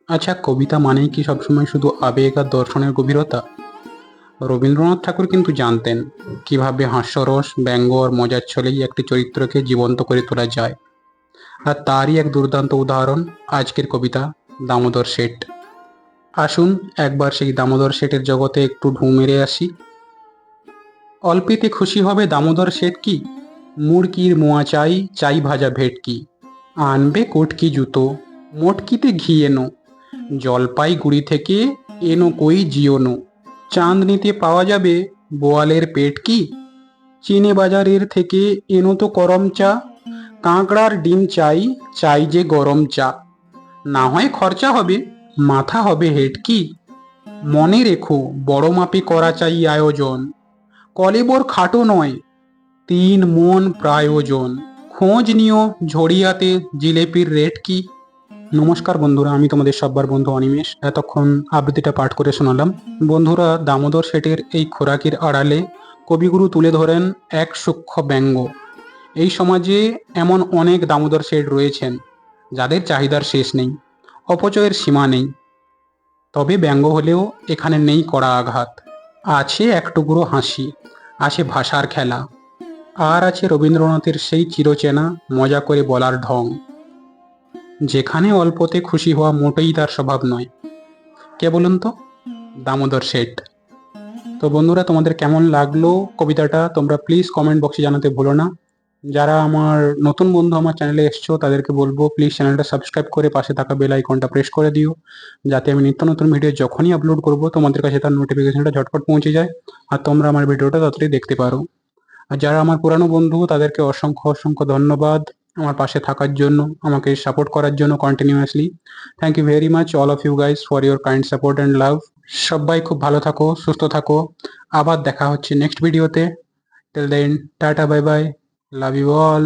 আচ্ছা, কবিতা মানেই কি সবসময় শুধু আবেগ আর দর্শনের গভীরতা? রবীন্দ্রনাথ ঠাকুর কিন্তু জানতেন কিভাবে হাস্যরস, ব্যঙ্গ আর মজার ছলেই একটি চরিত্রকে জীবন্ত করে তোলা যায়। আর তারই এক দুর্দান্ত উদাহরণ আজকের কবিতা দামোদর শেঠ। আসুন একবার সেই দামোদর শেঠের জগতে একটু ঢুঁ মেরে আসি। অল্পেতে খুশি হবে দামোদর শেঠ কি, মুড়কির মোয়া চাই, চাই ভাজা ভেটকি, আনবে কটকি জুতো, মোটকিতে ঘি এনো, জলপাইগুড়ি থেকে এনো কই জিওনো, চাঁদনিতে পাওয়া যাবে বোয়ালের পেট কি, চিনে বাজারের থেকে এনো তো করম চা, কাঁকড়ার ডিম চাই, চাই যে গরম চা, না হয় খরচা হবে, মাথা হবে হেঁটকি, মনে রেখো বড় মাপে করা চাই আয়োজন, কলেবর খাটো নয়, 3 মণ প্রায়োজন, খোঁজ নিও ঝড়িয়াতে জিলেপির রেট কি। নমস্কার বন্ধুরা, আমি তোমাদের সব্বার বন্ধু অনিমেষ। এতক্ষণ আবৃত্তিটা পাঠ করে শোনালাম। বন্ধুরা, দামোদর শেঠের এই খোরাকির আড়ালে কবিগুরু তুলে ধরেন এক সূক্ষ্ম ব্যঙ্গ। এই সমাজে এমন অনেক দামোদর শেঠ রয়েছেন যাদের চাহিদার শেষ নেই, অপচয়ের সীমা নেই। তবে ব্যঙ্গ হলেও এখানে নেই কড়া আঘাত, আছে এক টুকরো হাসি, আছে ভাষার খেলা, আর আছে রবীন্দ্রনাথের সেই চিরচেনা মজা করে বলার ঢং, যেখানে অল্পতে খুশি হওয়া মোটেই তার স্বভাব নয়। কে বলুন তো? দামোদর শেঠ। তো বন্ধুরা, তোমাদের কেমন লাগলো কবিতাটা তোমরা প্লিজ কমেন্ট বক্সে জানাতে ভুলো না। যারা আমার নতুন বন্ধু আমার চ্যানেলে এসছো তাদেরকে বলবো প্লিজ চ্যানেলটা সাবস্ক্রাইব করে পাশে থাকা বেল আইকনটা প্রেস করে দিও, যাতে আমি নিত্য নতুন ভিডিও যখনই আপলোড করব তোমাদের কাছে তার নোটিফিকেশনটা ঝটপট পৌঁছে যায়, আর তোমরা আমার ভিডিওটা তাড়াতাড়ি দেখতে পারো। আর যারা আমার পুরানো বন্ধু তাদেরকে অসংখ্য অসংখ্য ধন্যবাদ আমার পাশে থাকার জন্য, আমাকে সাপোর্ট করার জন্য continuously. Thank you very much all of you guys for your kind support and love. সবাই খুব ভালো থাকো, সুস্থ থাকো। আবার দেখা হচ্ছে নেক্সট ভিডিওতে। Till then, tata, bye bye, love you all.